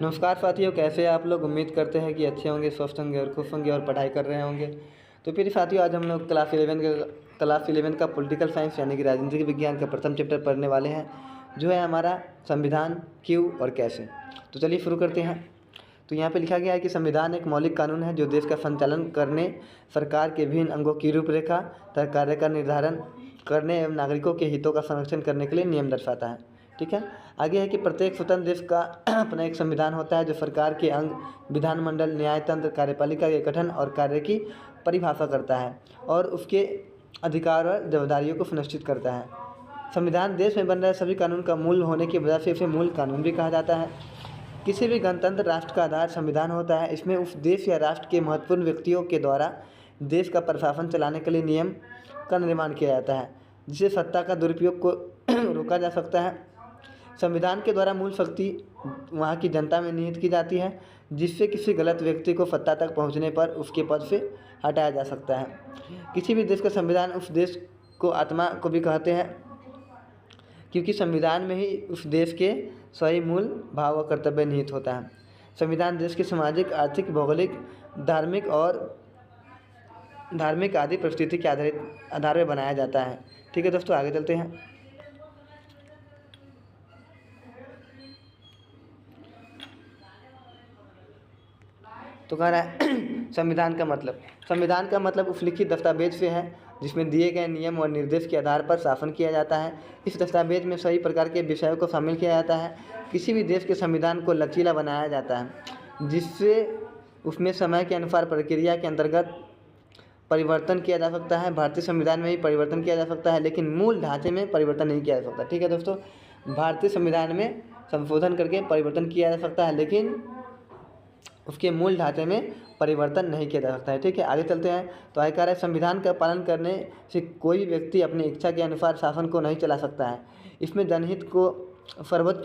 नमस्कार साथियों, कैसे हैं आप लोग। उम्मीद करते हैं कि अच्छे होंगे, स्वस्थ होंगे और खुश होंगे और पढ़ाई कर रहे होंगे। तो फिर साथियों, आज हम लोग क्लास 11 का पॉलिटिकल साइंस यानी कि राजनीतिक विज्ञान का प्रथम चैप्टर पढ़ने वाले हैं, जो है हमारा संविधान क्यों और कैसे। तो चलिए शुरू करते हैं। तो यहाँ पे लिखा गया है कि संविधान एक मौलिक कानून है जो देश का संचालन करने, सरकार के विभिन्न अंगों की रूपरेखा तथा कार्य का निर्धारण करने एवं नागरिकों के हितों का संरक्षण करने के लिए नियम दर्शाता है। ठीक है। आगे है कि प्रत्येक स्वतंत्र देश का अपना एक संविधान होता है जो सरकार के अंग, विधानमंडल, न्यायतंत्र, कार्यपालिका के गठन और कार्य की परिभाषा करता है और उसके अधिकार और जिम्मेदारियों को सुनिश्चित करता है। संविधान देश में बन रहे सभी कानून का मूल होने की वजह से इसे मूल कानून भी कहा जाता है। किसी भी गणतंत्र राष्ट्र का आधार संविधान होता है। इसमें उस देश या राष्ट्र के महत्वपूर्ण व्यक्तियों के द्वारा देश का प्रशासन चलाने के लिए नियम का निर्माण किया जाता है, जिससे सत्ता का दुरुपयोग को रोका जा सकता है। संविधान के द्वारा मूल शक्ति वहाँ की जनता में निहित की जाती है, जिससे किसी गलत व्यक्ति को सत्ता तक पहुँचने पर उसके पद से हटाया जा सकता है। किसी भी देश का संविधान उस देश को आत्मा को भी कहते हैं, क्योंकि संविधान में ही उस देश के सही मूल भाव और कर्तव्य निहित होता है। संविधान देश की सामाजिक, आर्थिक, भौगोलिक, धार्मिक आदि परिस्थिति के आधार पर बनाया जाता है। ठीक है दोस्तों, आगे चलते हैं। तो कह रहा है संविधान का मतलब उस लिखित दस्तावेज से है जिसमें दिए गए नियम और निर्देश के आधार पर शासन किया जाता है। इस दस्तावेज में सभी प्रकार के विषयों को शामिल किया जाता है। किसी भी देश के संविधान को लचीला बनाया जाता है, जिससे उसमें समय के अनुसार प्रक्रिया के अंतर्गत परिवर्तन किया जा सकता है। भारतीय संविधान में भी परिवर्तन किया जा सकता है, लेकिन मूल ढांचे में परिवर्तन नहीं किया जा सकता। ठीक है दोस्तों, भारतीय संविधान में संशोधन करके परिवर्तन किया जा सकता है, लेकिन उसके मूल ढांचे में परिवर्तन नहीं किया जा सकता है। ठीक है, आगे चलते हैं। तो आयकर है, संविधान का पालन करने से कोई व्यक्ति अपनी इच्छा के अनुसार शासन को नहीं चला सकता है। इसमें जनहित को सर्वोच्च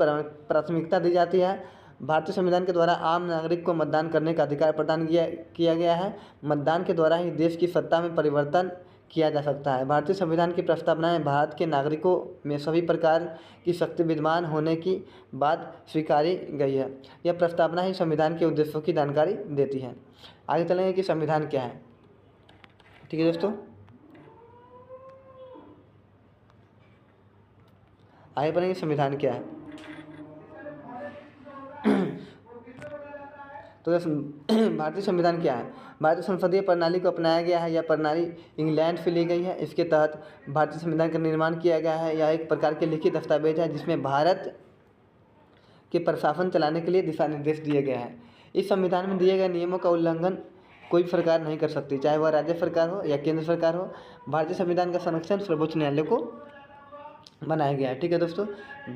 प्राथमिकता दी जाती है। भारतीय संविधान के द्वारा आम नागरिक को मतदान करने का अधिकार प्रदान किया गया है। मतदान के द्वारा ही देश की सत्ता में परिवर्तन किया जा सकता है। भारतीय संविधान की प्रस्तावनाएं भारत के नागरिकों में सभी प्रकार की शक्ति विद्यमान होने की बात स्वीकारी गई है। यह प्रस्तावना ही संविधान के उद्देश्यों की जानकारी देती है। आगे चलेंगे कि संविधान क्या है। ठीक है दोस्तों, आगे पढ़ेंगे संविधान क्या है। तो भारतीय संविधान क्या है। भारतीय संसदीय प्रणाली को अपनाया गया है। यह प्रणाली इंग्लैंड से ली गई है। इसके तहत भारतीय संविधान का निर्माण किया गया है। यह एक प्रकार के लिखित दस्तावेज है जिसमें भारत के प्रशासन चलाने के लिए दिशा निर्देश दिए गए हैं। इस संविधान में दिए गए नियमों का उल्लंघन कोई सरकार नहीं कर सकती, चाहे वह राज्य सरकार हो या केंद्र सरकार हो। भारतीय संविधान का संरक्षण सर्वोच्च न्यायालय को बनाया गया है। ठीक है दोस्तों,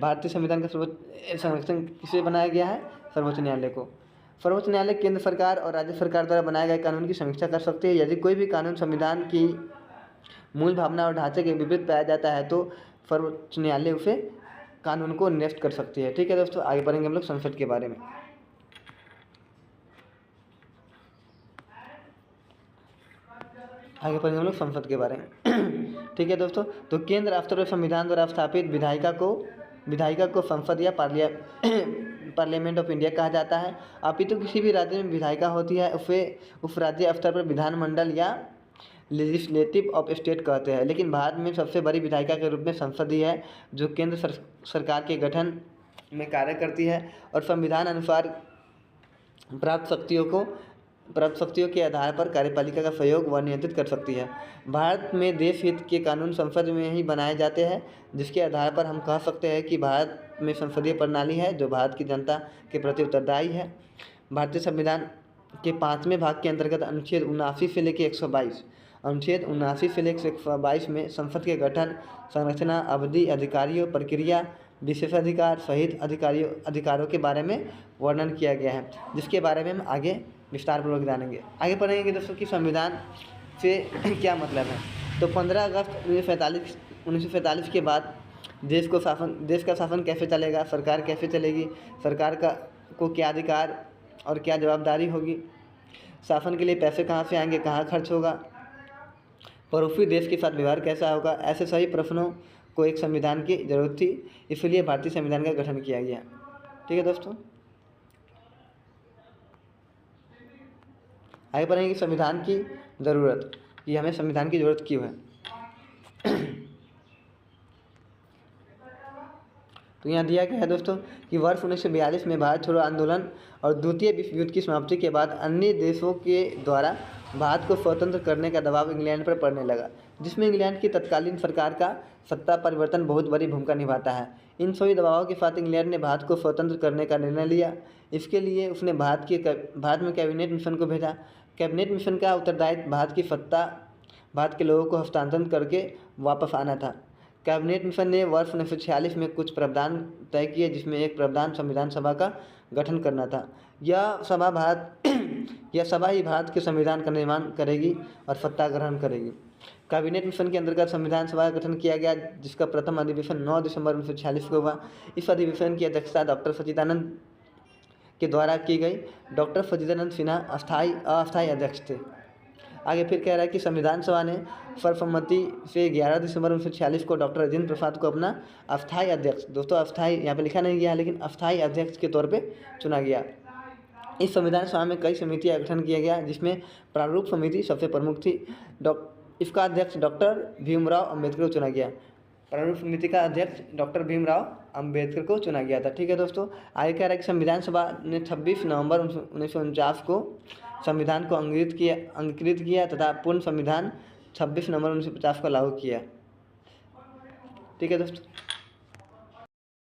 भारतीय संविधान का संरक्षण किसे बनाया गया है? सर्वोच्च न्यायालय को। सर्वोच्च न्यायालय केंद्र सरकार और राज्य सरकार द्वारा बनाए गए कानून की समीक्षा कर सकते हैं। यदि कोई भी कानून संविधान की मूल भावना और ढांचे के विपरीत पाया जाता है तो सर्वोच्च न्यायालय उसे कानून को निरस्त कर सकती है। ठीक है दोस्तों, आगे बढ़ेंगे हम लोग संसद के बारे में। आगे बढ़ेंगे हम लोग संसद के बारे में। ठीक है दोस्तों, तो केंद्र स्तर पर संविधान द्वारा स्थापित विधायिका को संसद या पार्लियामेंट ऑफ इंडिया कहा जाता है। अपितु किसी भी राज्य में विधायिका होती है उसे उस राज्य स्तर पर विधानमंडल या लेजिस्लेटिव ऑफ स्टेट कहते हैं। लेकिन भारत में सबसे बड़ी विधायिका के रूप में संसद ही है, जो केंद्र सरकार के गठन में कार्य करती है और संविधान अनुसार प्राप्त शक्तियों के आधार पर कार्यपालिका का सहयोग व नियंत्रित कर सकती है। भारत में देश हित के कानून संसद में ही बनाए जाते हैं, जिसके आधार पर हम कह सकते हैं कि भारत में संसदीय प्रणाली है जो भारत की जनता के प्रति उत्तरदायी है। भारतीय संविधान के 5वें भाग के अंतर्गत अनुच्छेद 79 से लेकर 122 में संसद के गठन, संरचना, अवधि, अधिकारियों, प्रक्रिया, विशेषाधिकार सहित अधिकारों के बारे में वर्णन किया गया है, जिसके बारे में हम आगे विस्तारपूर्वक जानेंगे। आगे पढ़ेंगे दोस्तों कि संविधान से क्या मतलब है। तो 15 अगस्त 1947 के बाद देश का शासन कैसे चलेगा, सरकार कैसे चलेगी, सरकार को क्या अधिकार और क्या जवाबदारी होगी, शासन के लिए पैसे कहाँ से आएंगे, कहाँ खर्च होगा, पड़ोसी देश के साथ व्यवहार कैसा होगा, ऐसे सभी प्रश्नों को एक संविधान की जरूरत थी। इसलिए भारतीय संविधान का गठन किया गया। ठीक है दोस्तों, आगे पढ़ेंगे कि संविधान की ज़रूरत, कि हमें संविधान की ज़रूरत क्यों है। तो यहाँ दिया गया है दोस्तों कि वर्ष 1942 में भारत छोड़ो आंदोलन और द्वितीय विश्व युद्ध की समाप्ति के बाद अन्य देशों के द्वारा भारत को स्वतंत्र करने का दबाव इंग्लैंड पर पड़ने लगा, जिसमें इंग्लैंड की तत्कालीन सरकार का सत्ता परिवर्तन बहुत बड़ी भूमिका निभाता है। इन सभी दबावों के साथ इंग्लैंड ने भारत को स्वतंत्र करने का निर्णय लिया। इसके लिए उसने भारत में कैबिनेट मिशन को भेजा। कैबिनेट मिशन का उत्तरदायित्व भारत की सत्ता भारत के लोगों को हस्तांतरण करके वापस आना था। कैबिनेट मिशन ने वर्ष 1946 में कुछ प्रावधान तय किए, जिसमें एक प्रावधान संविधान सभा का गठन करना था। यह सभा ही भारत के संविधान का निर्माण करेगी और सत्ता ग्रहण करेगी। कैबिनेट मिशन के अंतर्गत संविधान सभा का गठन किया गया, जिसका प्रथम अधिवेशन 9 दिसंबर 1946 को हुआ। इस अधिवेशन की अध्यक्षता डॉक्टर सच्चिदानंद के द्वारा की गई। डॉक्टर सच्चिदानंद सिन्हा अस्थायी अध्यक्ष थे। आगे फिर कह रहा है कि संविधान सभा ने सर्वसम्मति से 11 दिसंबर 1946 को डॉक्टर राजेंद्र प्रसाद को अपना अस्थायी अध्यक्ष, दोस्तों अस्थायी यहाँ पे लिखा नहीं गया, लेकिन अस्थायी अध्यक्ष के तौर पे चुना गया। इस संविधान सभा में कई समितियाँ गठन किया गया, जिसमें प्रारूप समिति सबसे प्रमुख थी। इसका अध्यक्ष डॉक्टर भीमराव अम्बेडकर को चुना गया। प्रारूप समिति का अध्यक्ष डॉक्टर भीमराव अम्बेडकर को चुना गया था। ठीक है दोस्तों, आगे कह रहा है कि संविधान सभा ने 26 नवंबर 1949 को संविधान को अंगीकृत किया तथा पूर्ण संविधान 26 नवंबर 1950 को लागू किया। ठीक है दोस्तों।